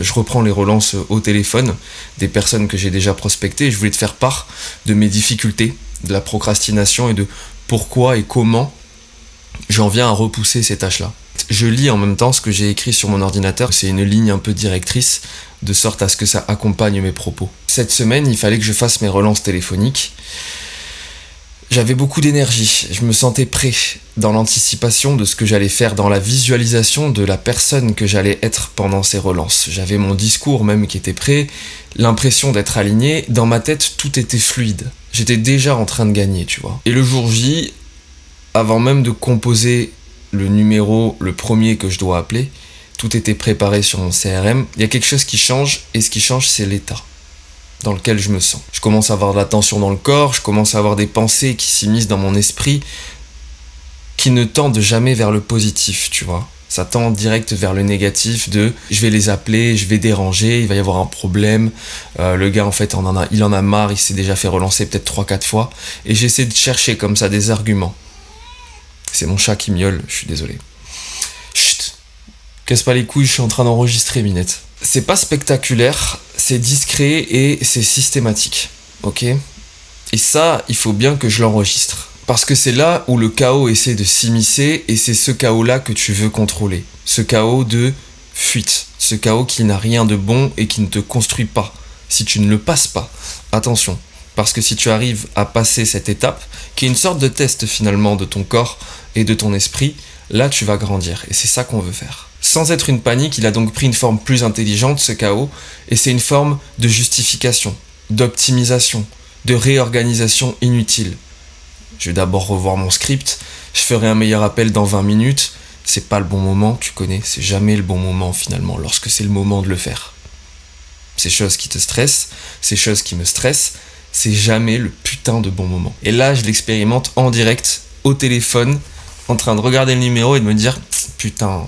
Je reprends les relances au téléphone des personnes que j'ai déjà prospectées et je voulais te faire part de mes difficultés, de la procrastination et de pourquoi et comment j'en viens à repousser ces tâches-là. Je lis en même temps ce que j'ai écrit sur mon ordinateur. C'est une ligne un peu directrice, de sorte à ce que ça accompagne mes propos. Cette semaine, il fallait que je fasse mes relances téléphoniques. J'avais beaucoup d'énergie, je me sentais prêt dans l'anticipation de ce que j'allais faire, dans la visualisation de la personne que j'allais être pendant ces relances. J'avais mon discours même qui était prêt, l'impression d'être aligné. Dans ma tête, tout était fluide. J'étais déjà en train de gagner, tu vois. Et le jour J, avant même de composer le numéro, le premier que je dois appeler, tout était préparé sur mon CRM. Il y a quelque chose qui change, et ce qui change, c'est l'état dans lequel je me sens. Je commence à avoir de la tension dans le corps, je commence à avoir des pensées qui s'immiscent dans mon esprit, qui ne tendent jamais vers le positif, tu vois. Ça tend direct vers le négatif de « je vais les appeler, je vais déranger, il va y avoir un problème, le gars en fait il en a marre, il s'est déjà fait relancer peut-être 3-4 fois » et j'essaie de chercher comme ça des arguments. C'est mon chat qui miaule, je suis désolé. Chut, casse pas les couilles, je suis en train d'enregistrer, Minette. C'est pas spectaculaire, c'est discret et c'est systématique, ok ? Et ça, il faut bien que je l'enregistre. Parce que c'est là où le chaos essaie de s'immiscer et c'est ce chaos-là que tu veux contrôler. Ce chaos de fuite, ce chaos qui n'a rien de bon et qui ne te construit pas. Si tu ne le passes pas, attention. Parce que si tu arrives à passer cette étape, qui est une sorte de test finalement de ton corps et de ton esprit, là tu vas grandir. Et c'est ça qu'on veut faire. Sans être une panique, il a donc pris une forme plus intelligente, ce chaos, et c'est une forme de justification, d'optimisation, de réorganisation inutile. Je vais d'abord revoir mon script, je ferai un meilleur appel dans 20 minutes, c'est pas le bon moment, tu connais, c'est jamais le bon moment finalement, lorsque c'est le moment de le faire. Ces choses qui te stressent, ces choses qui me stressent, c'est jamais le putain de bon moment. Et là, je l'expérimente en direct, au téléphone, en train de regarder le numéro et de me dire « Putain,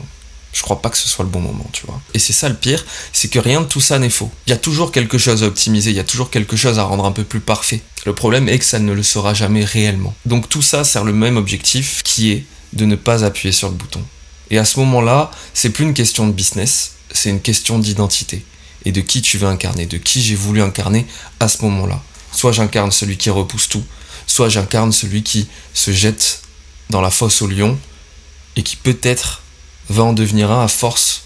je crois pas que ce soit le bon moment, tu vois. » Et c'est ça le pire, c'est que rien de tout ça n'est faux. Il y a toujours quelque chose à optimiser, il y a toujours quelque chose à rendre un peu plus parfait. Le problème est que ça ne le sera jamais réellement. Donc tout ça sert le même objectif, qui est de ne pas appuyer sur le bouton. Et à ce moment-là, c'est plus une question de business, c'est une question d'identité. Et de qui tu veux incarner, de qui j'ai voulu incarner à ce moment-là. Soit j'incarne celui qui repousse tout, soit j'incarne celui qui se jette dans la fosse au lion et qui peut-être va en devenir un à force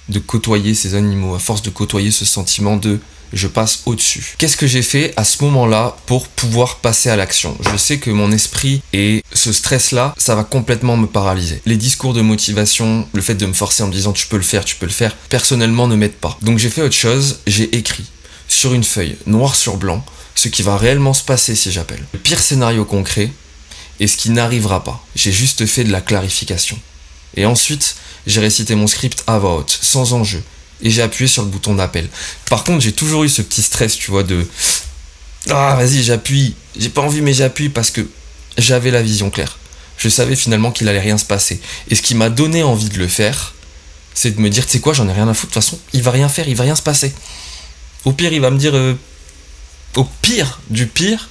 de côtoyer ces animaux, à force de côtoyer ce sentiment de je passe au-dessus. Qu'est-ce que j'ai fait à ce moment-là pour pouvoir passer à l'action ? Je sais que mon esprit et ce stress-là, ça va complètement me paralyser. Les discours de motivation, le fait de me forcer en me disant tu peux le faire, personnellement ne m'aide pas. Donc j'ai fait autre chose, j'ai écrit sur une feuille, noir sur blanc, ce qui va réellement se passer si j'appelle. Le pire scénario concret et ce qui n'arrivera pas. J'ai juste fait de la clarification. Et ensuite, j'ai récité mon script à voix haute, sans enjeu. Et j'ai appuyé sur le bouton d'appel. Par contre, j'ai toujours eu ce petit stress, tu vois, de ah, vas-y, j'appuie. J'ai pas envie, mais j'appuie parce que j'avais la vision claire. Je savais finalement qu'il allait rien se passer. Et ce qui m'a donné envie de le faire, c'est de me dire, tu sais quoi, j'en ai rien à foutre. De toute façon, il va rien faire, il va rien se passer. Au pire, il va me dire, au pire du pire,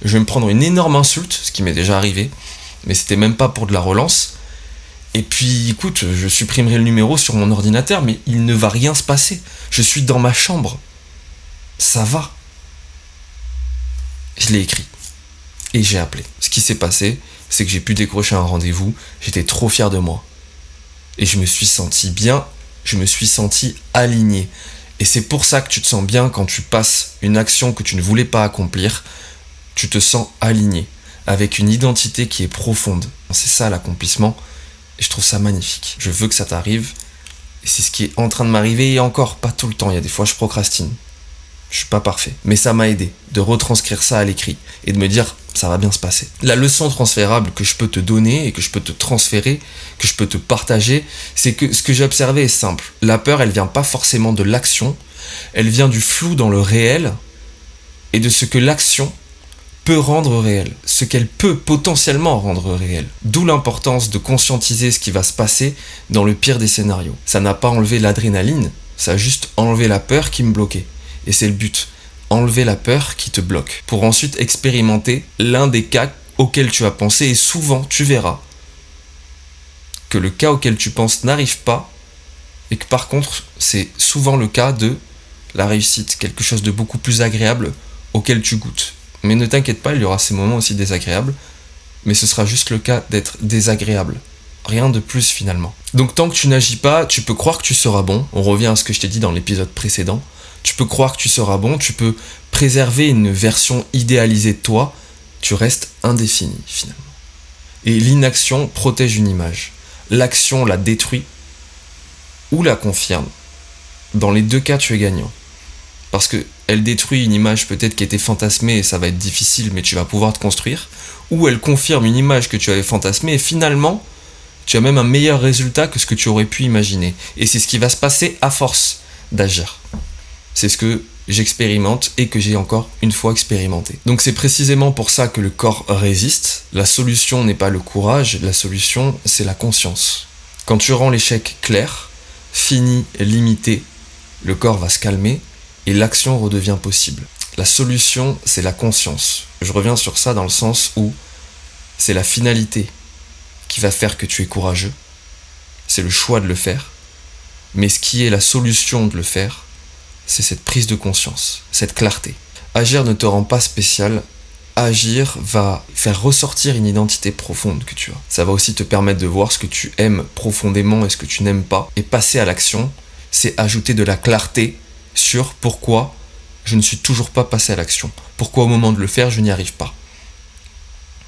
je vais me prendre une énorme insulte, ce qui m'est déjà arrivé, mais c'était même pas pour de la relance. Et puis, écoute, je supprimerai le numéro sur mon ordinateur, mais il ne va rien se passer. Je suis dans ma chambre. Ça va. Je l'ai écrit. Et j'ai appelé. Ce qui s'est passé, c'est que j'ai pu décrocher un rendez-vous. J'étais trop fier de moi. Et je me suis senti bien. Je me suis senti aligné. Et c'est pour ça que tu te sens bien quand tu passes une action que tu ne voulais pas accomplir. Tu te sens aligné. Avec une identité qui est profonde. C'est ça l'accomplissement. Et je trouve ça magnifique. Je veux que ça t'arrive. Et c'est ce qui est en train de m'arriver. Et encore, pas tout le temps. Il y a des fois, je procrastine. Je suis pas parfait. Mais ça m'a aidé de retranscrire ça à l'écrit. Et de me dire, ça va bien se passer. La leçon transférable que je peux te donner et que je peux te transférer, que je peux te partager, c'est que ce que j'ai observé est simple. La peur, elle vient pas forcément de l'action. Elle vient du flou dans le réel et de ce que l'action peut rendre réel, ce qu'elle peut potentiellement rendre réel. D'où l'importance de conscientiser ce qui va se passer dans le pire des scénarios. Ça n'a pas enlevé l'adrénaline, ça a juste enlevé la peur qui me bloquait. Et c'est le but, enlever la peur qui te bloque. Pour ensuite expérimenter l'un des cas auxquels tu as pensé, et souvent tu verras que le cas auquel tu penses n'arrive pas, et que par contre, c'est souvent le cas de la réussite, quelque chose de beaucoup plus agréable auquel tu goûtes. Mais ne t'inquiète pas, il y aura ces moments aussi désagréables, mais ce sera juste le cas d'être désagréable. Rien de plus finalement. Donc tant que tu n'agis pas, tu peux croire que tu seras bon. On revient à ce que je t'ai dit dans l'épisode précédent. Tu peux croire que tu seras bon, tu peux préserver une version idéalisée de toi, tu restes indéfini finalement. Et l'inaction protège une image. L'action la détruit ou la confirme. Dans les deux cas, tu es gagnant. Parce qu'elle détruit une image peut-être qui était fantasmée et ça va être difficile, mais tu vas pouvoir te construire. Ou elle confirme une image que tu avais fantasmée et finalement, tu as même un meilleur résultat que ce que tu aurais pu imaginer. Et c'est ce qui va se passer à force d'agir. C'est ce que j'expérimente et que j'ai encore une fois expérimenté. Donc c'est précisément pour ça que le corps résiste. La solution n'est pas le courage, la solution c'est la conscience. Quand tu rends l'échec clair, fini, limité, le corps va se calmer et l'action redevient possible. La solution c'est la conscience. Je reviens sur ça dans le sens où c'est la finalité qui va faire que tu es courageux. C'est le choix de le faire. Mais ce qui est la solution de le faire, c'est cette prise de conscience, cette clarté. Agir ne te rend pas spécial. Agir va faire ressortir une identité profonde que tu as. Ça va aussi te permettre de voir ce que tu aimes profondément et ce que tu n'aimes pas. Et passer à l'action, c'est ajouter de la clarté sur pourquoi je ne suis toujours pas passé à l'action. Pourquoi au moment de le faire, je n'y arrive pas.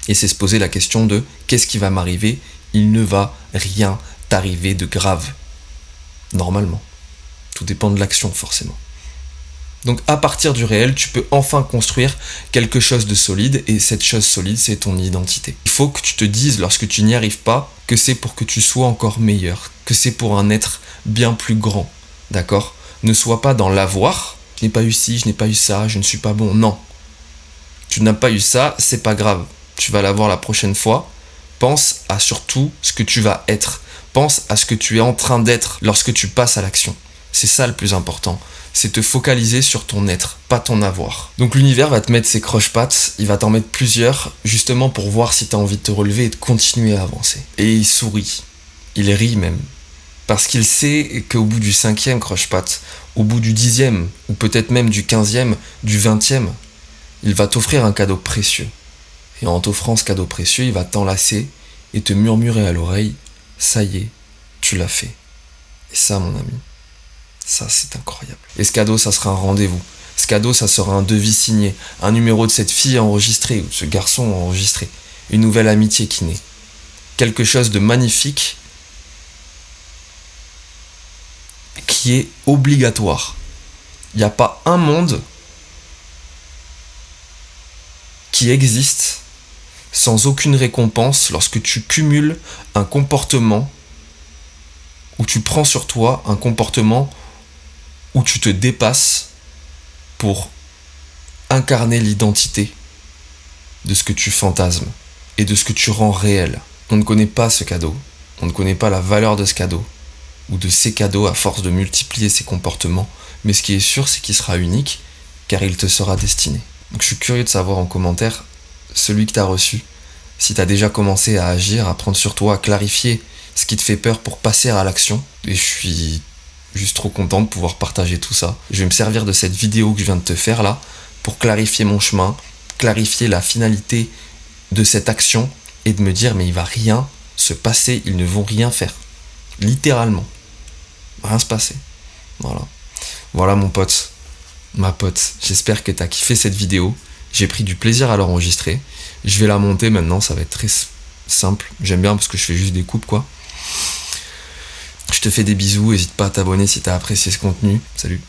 Et c'est se poser la question de qu'est-ce qui va m'arriver ? Il ne va rien t'arriver de grave. Normalement. Tout dépend de l'action forcément. Donc à partir du réel, tu peux enfin construire quelque chose de solide et cette chose solide, c'est ton identité. Il faut que tu te dises lorsque tu n'y arrives pas que c'est pour que tu sois encore meilleur, que c'est pour un être bien plus grand, d'accord ? Ne sois pas dans l'avoir, je n'ai pas eu ci, je n'ai pas eu ça, je ne suis pas bon, non. Tu n'as pas eu ça, c'est pas grave, tu vas l'avoir la prochaine fois. Pense à surtout ce que tu vas être, pense à ce que tu es en train d'être lorsque tu passes à l'action. C'est ça le plus important. C'est te focaliser sur ton être, pas ton avoir. Donc l'univers va te mettre ses croche-pattes, il va t'en mettre plusieurs, justement pour voir si tu as envie de te relever et de continuer à avancer. Et il sourit, il rit même. Parce qu'il sait qu'au bout du 5e croche-patte, au bout du 10e, ou peut-être même du 15e, du 20e, il va t'offrir un cadeau précieux. Et en t'offrant ce cadeau précieux, il va t'enlacer et te murmurer à l'oreille, ça y est, tu l'as fait. Et ça, mon ami, ça, c'est incroyable. Et ce cadeau, ça sera un rendez-vous. Ce cadeau, ça sera un devis signé, un numéro de cette fille enregistré, ou de ce garçon enregistré, une nouvelle amitié qui naît. Quelque chose de magnifique qui est obligatoire. Il n'y a pas un monde qui existe sans aucune récompense lorsque tu cumules un comportement où tu prends sur toi un comportement où tu te dépasses pour incarner l'identité de ce que tu fantasmes et de ce que tu rends réel. On ne connaît pas ce cadeau, on ne connaît pas la valeur de ce cadeau ou de ces cadeaux à force de multiplier ces comportements, mais ce qui est sûr, c'est qu'il sera unique car il te sera destiné. Donc je suis curieux de savoir en commentaire celui que tu as reçu, si tu as déjà commencé à agir, à prendre sur toi, à clarifier ce qui te fait peur pour passer à l'action. Et je suis juste trop content de pouvoir partager tout ça. Je vais me servir de cette vidéo que je viens de te faire là pour clarifier mon chemin, clarifier la finalité de cette action et de me dire mais il va rien se passer, ils ne vont rien faire. Littéralement. Rien se passer. Voilà. Voilà mon pote, ma pote. J'espère que tu as kiffé cette vidéo. J'ai pris du plaisir à l'enregistrer. Je vais la monter maintenant, ça va être très simple. J'aime bien parce que je fais juste des coupes quoi. Je te fais des bisous, n'hésite pas à t'abonner si tu as apprécié ce contenu. Salut.